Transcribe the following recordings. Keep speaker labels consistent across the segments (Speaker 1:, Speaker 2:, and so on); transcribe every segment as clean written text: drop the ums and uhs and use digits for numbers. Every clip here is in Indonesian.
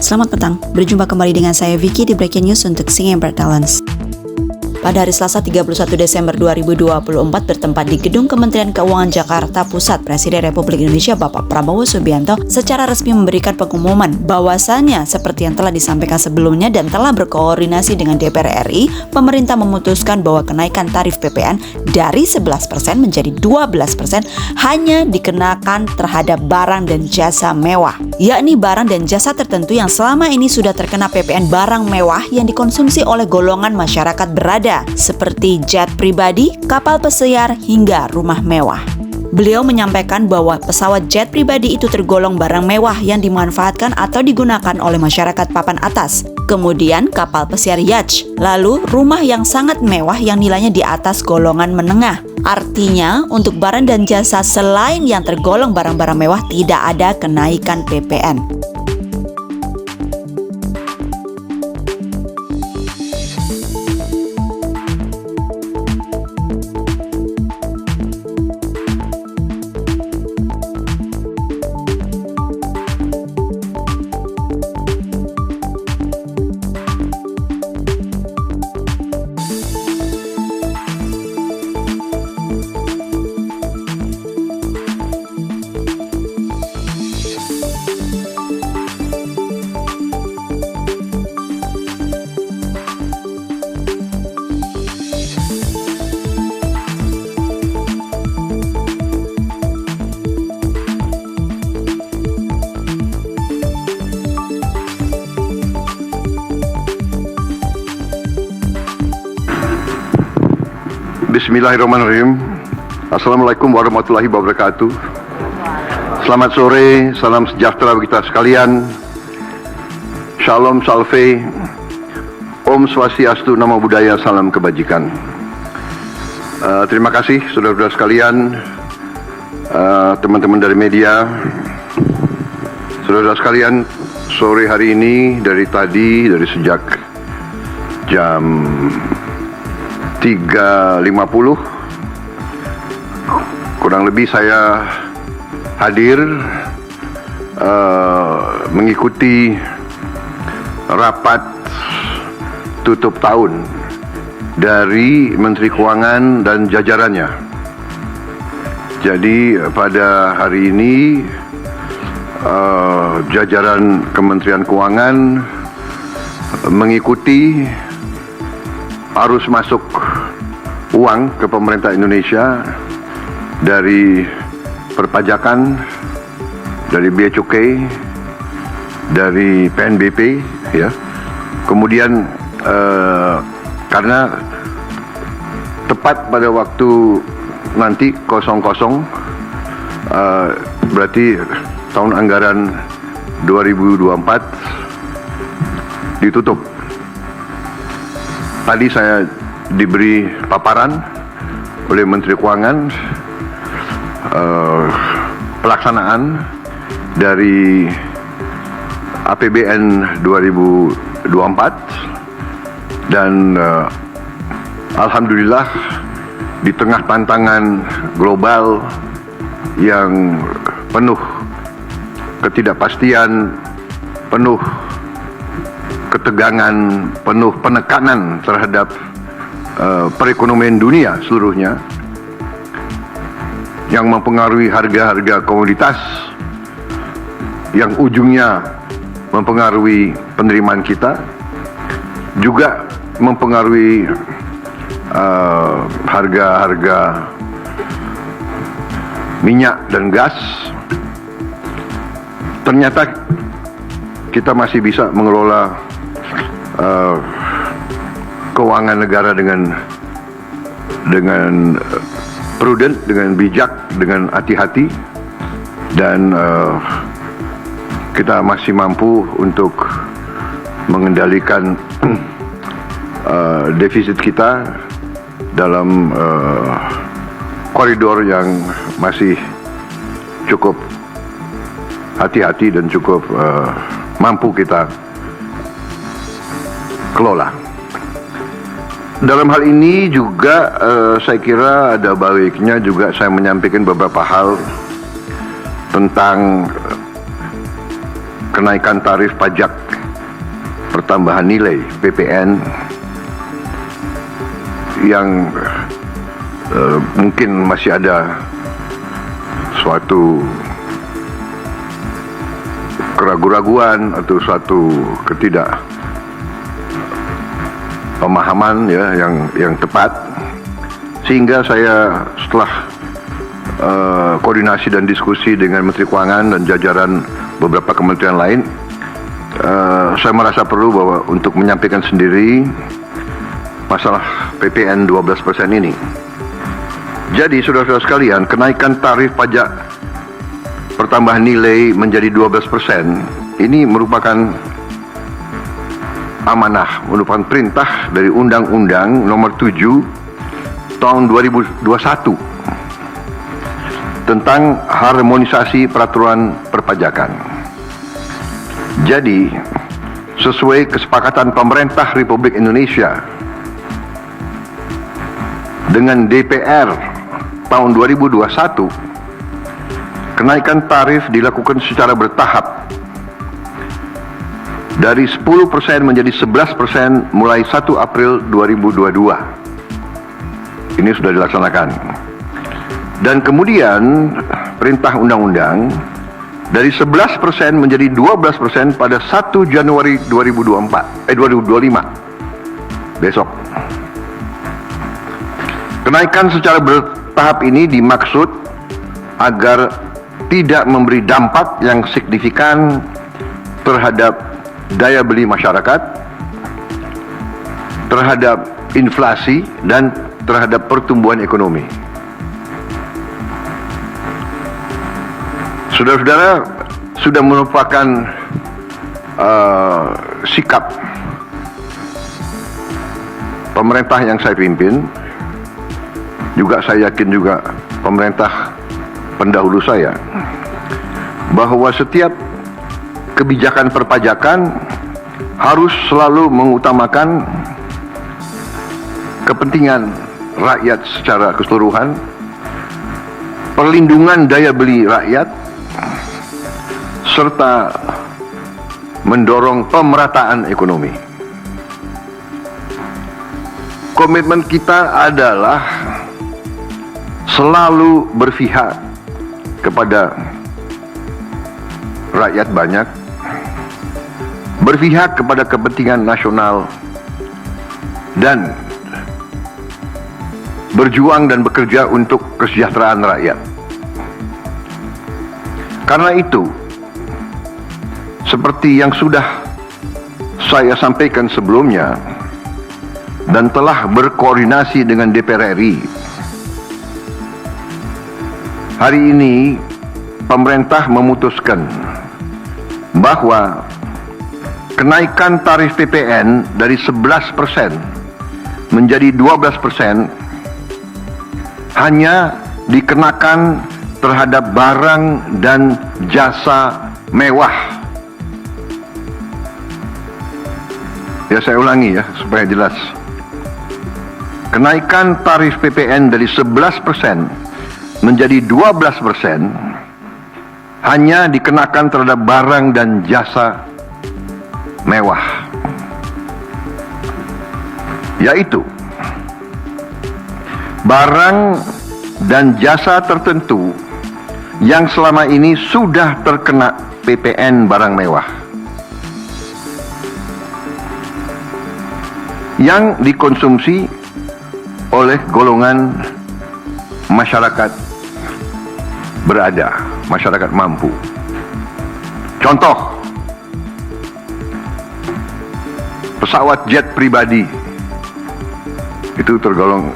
Speaker 1: Selamat petang, berjumpa kembali dengan saya Vicky di Breaking News untuk Sing Ember Talents. Pada hari Selasa 31 Desember 2024 bertempat di Gedung Kementerian Keuangan Jakarta Pusat, Presiden Republik Indonesia Bapak Prabowo Subianto secara resmi memberikan pengumuman bahwasannya seperti yang telah disampaikan sebelumnya dan telah berkoordinasi dengan DPR RI, pemerintah memutuskan bahwa kenaikan tarif PPN dari 11% menjadi 12% hanya dikenakan terhadap barang dan jasa mewah, yakni barang dan jasa tertentu yang selama ini sudah terkena PPN barang mewah yang dikonsumsi oleh golongan masyarakat berada, seperti jet pribadi, kapal pesiar, hingga rumah mewah. Beliau menyampaikan bahwa pesawat jet pribadi itu tergolong barang mewah yang dimanfaatkan atau digunakan oleh masyarakat papan atas. Kemudian kapal pesiar yacht, lalu rumah yang sangat mewah yang nilainya di atas golongan menengah. Artinya, untuk barang dan jasa selain yang tergolong barang-barang mewah tidak ada kenaikan PPN.
Speaker 2: Bismillahirrahmanirrahim. Assalamualaikum warahmatullahi wabarakatuh. Selamat sore, salam sejahtera bagi kita sekalian. Shalom Salve, Om Swastiastu, Namo Buddhaya, salam kebajikan. Terima kasih saudara-saudara sekalian, teman-teman dari media, saudara-saudara sekalian. Sore hari ini dari sejak jam 3.50 kurang lebih saya hadir mengikuti rapat tutup tahun dari Menteri Keuangan dan jajarannya. Jadi pada hari ini jajaran Kementerian Keuangan mengikuti arus masuk uang ke pemerintah Indonesia dari perpajakan, dari bea cukai, dari PNBP, ya. Kemudian karena tepat pada waktu nanti 00, berarti tahun anggaran 2024 ditutup. Tadi saya diberi paparan oleh Menteri Keuangan pelaksanaan dari APBN 2024 dan alhamdulillah di tengah tantangan global yang penuh ketidakpastian, penuh ketegangan, penuh penekanan terhadap perekonomian dunia seluruhnya yang mempengaruhi harga-harga komoditas, yang ujungnya mempengaruhi penerimaan kita, juga mempengaruhi harga-harga minyak dan gas. Ternyata kita masih bisa mengelola keuangan negara dengan prudent, dengan bijak, dengan hati-hati, dan kita masih mampu untuk mengendalikan defisit kita dalam koridor yang masih cukup hati-hati dan cukup mampu kita kelola. Dalam hal ini juga saya kira ada baiknya juga saya menyampaikan beberapa hal tentang kenaikan tarif pajak pertambahan nilai PPN yang mungkin masih ada suatu keraguan-raguan atau suatu ketidakpemahaman ya yang tepat, sehingga saya setelah koordinasi dan diskusi dengan Menteri Keuangan dan jajaran beberapa kementerian lain, saya merasa perlu bahwa untuk menyampaikan sendiri masalah PPN 12% ini. Jadi saudara-saudara sekalian, kenaikan tarif pajak pertambahan nilai menjadi 12% ini merupakan amanah, merupakan perintah dari Undang-Undang Nomor 7 Tahun 2021 tentang harmonisasi peraturan perpajakan. Jadi, sesuai kesepakatan pemerintah Republik Indonesia dengan DPR tahun 2021, kenaikan tarif dilakukan secara bertahap dari 10% menjadi 11% mulai 1 April 2022. Ini sudah dilaksanakan. Dan kemudian perintah undang-undang dari 11% menjadi 12% pada 1 Januari 2025 besok. Kenaikan secara bertahap ini dimaksud agar tidak memberi dampak yang signifikan terhadap daya beli masyarakat, terhadap inflasi, dan terhadap pertumbuhan ekonomi. Saudara-saudara, sudah merupakan sikap pemerintah yang saya pimpin, juga saya yakin juga pemerintah pendahulu saya, bahwa setiap kebijakan perpajakan harus selalu mengutamakan kepentingan rakyat secara keseluruhan, perlindungan daya beli rakyat, serta mendorong pemerataan ekonomi. Komitmen kita adalah selalu berpihak kepada rakyat banyak, berpihak kepada kepentingan nasional, dan berjuang dan bekerja untuk kesejahteraan rakyat. Karena itu, seperti yang sudah saya sampaikan sebelumnya dan telah berkoordinasi dengan DPR RI, hari ini pemerintah memutuskan bahwa kenaikan tarif PPN dari 11% menjadi 12% hanya dikenakan terhadap barang dan jasa mewah. Ya, saya ulangi ya supaya jelas. Kenaikan tarif PPN dari 11% menjadi 12% hanya dikenakan terhadap barang dan jasa mewah, yaitu barang dan jasa tertentu yang selama ini sudah terkena PPN barang mewah yang dikonsumsi oleh golongan masyarakat berada, masyarakat mampu. Contoh, pesawat jet pribadi itu tergolong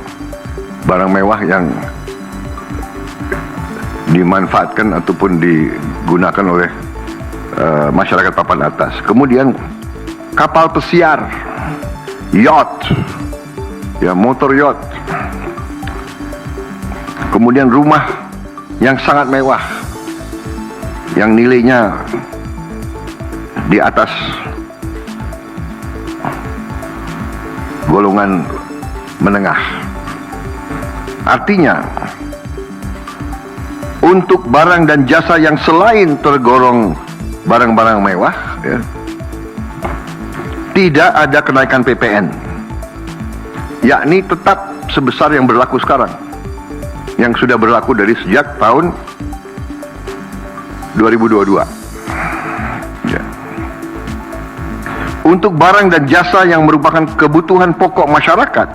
Speaker 2: barang mewah yang dimanfaatkan ataupun digunakan oleh masyarakat papan atas. Kemudian kapal pesiar, yacht, ya, motor yacht. Kemudian rumah yang sangat mewah, yang nilainya di atas golongan menengah. Artinya, untuk barang dan jasa yang selain tergolong barang-barang mewah, ya, tidak ada kenaikan PPN, yakni tetap sebesar yang berlaku sekarang, yang sudah berlaku dari sejak tahun 2022. Ya. Untuk barang dan jasa yang merupakan kebutuhan pokok masyarakat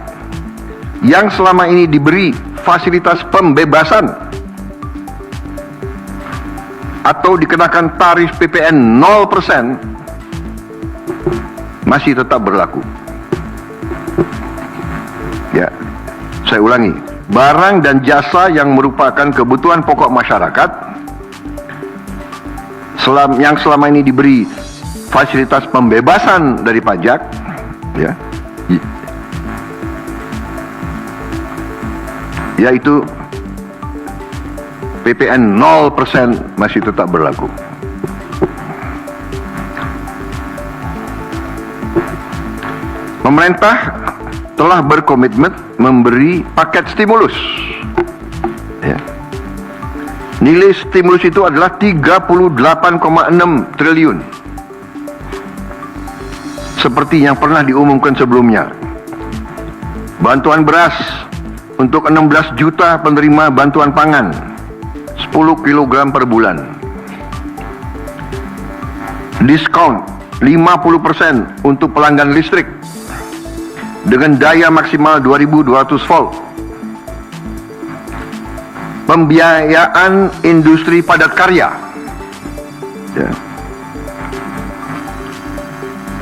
Speaker 2: yang selama ini diberi fasilitas pembebasan atau dikenakan tarif PPN 0%, masih tetap berlaku. Ya, saya ulangi, barang dan jasa yang merupakan kebutuhan pokok masyarakat yang selama ini diberi fasilitas pembebasan dari pajak, ya, yaitu PPN 0% masih tetap berlaku. Pemerintah telah berkomitmen memberi paket stimulus. Ya. Nilai stimulus itu adalah 38,6 triliun. Seperti yang pernah diumumkan sebelumnya. Bantuan beras untuk 16 juta penerima bantuan pangan, 10 kg per bulan. Diskon 50% untuk pelanggan listrik dengan daya maksimal 2200 volt. Pembiayaan industri padat karya. Ya.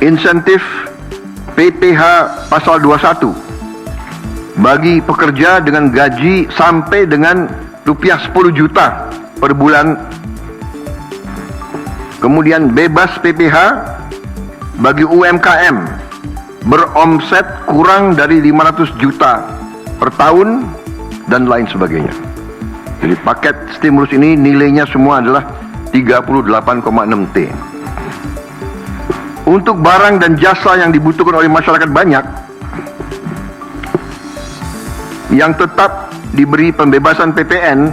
Speaker 2: Insentif PPh pasal 21 bagi pekerja dengan gaji sampai dengan rupiah 10 juta per bulan. Kemudian bebas PPh bagi UMKM beromset kurang dari 500 juta per tahun dan lain sebagainya. Jadi paket stimulus ini nilainya semua adalah 38,6 T. Untuk barang dan jasa yang dibutuhkan oleh masyarakat banyak yang tetap diberi pembebasan PPN,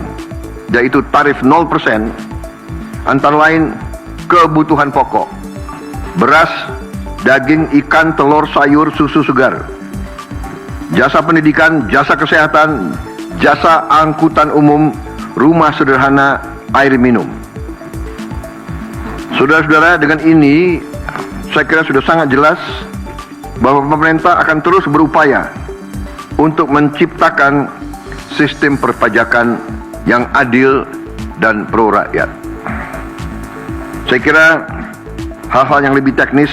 Speaker 2: yaitu tarif 0%, antara lain kebutuhan pokok, beras, daging, ikan, telur, sayur, susu segar, jasa pendidikan, jasa kesehatan, jasa angkutan umum, rumah sederhana, air minum. Saudara-saudara, dengan ini saya kira sudah sangat jelas bahwa pemerintah akan terus berupaya untuk menciptakan sistem perpajakan yang adil dan pro rakyat. Saya kira hal-hal yang lebih teknis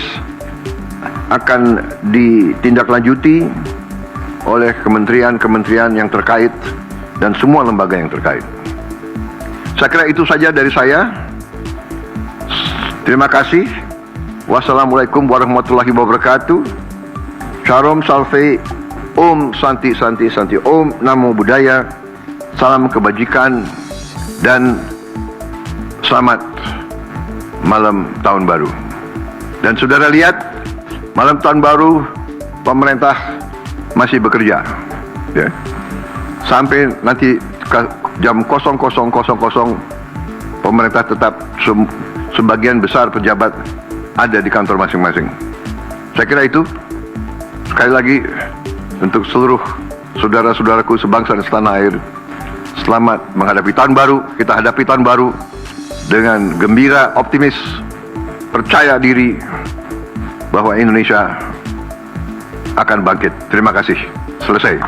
Speaker 2: akan ditindaklanjuti oleh kementerian-kementerian yang terkait dan semua lembaga yang terkait. Saya kira itu saja dari saya. Terima kasih. Wassalamualaikum warahmatullahi wabarakatuh. Shalom Salve, Om Santi Santi Santi, Om Namo Buddhaya, salam kebajikan dan selamat malam tahun baru. Dan saudara lihat, malam tahun baru pemerintah masih bekerja, ya. Sampai nanti jam 00.00 pemerintah tetap sebagian besar pejabat ada di kantor masing-masing. Saya kira itu. Sekali lagi untuk seluruh saudara-saudaraku sebangsa dan setanah air, selamat menghadapi tahun baru. Kita hadapi tahun baru dengan gembira, optimis, percaya diri bahwa Indonesia akan bangkit. Terima kasih. Selesai.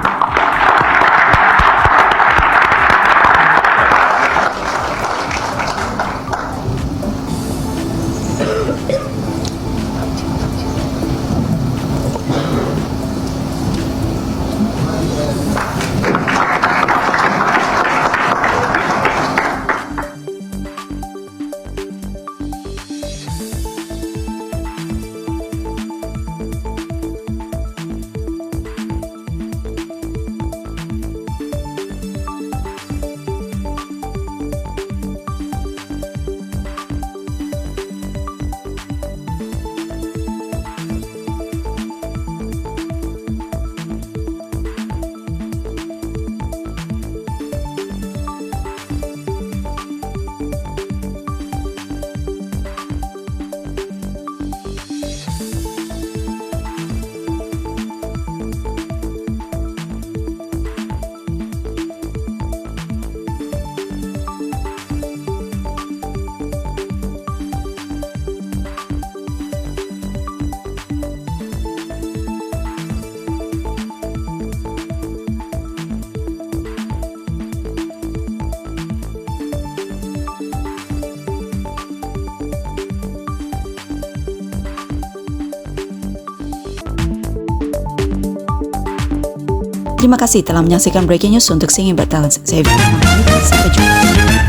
Speaker 1: Terima kasih telah menyaksikan Breaking News untuk Sing Ember Talents. Saya Vicky, sampai jumpa.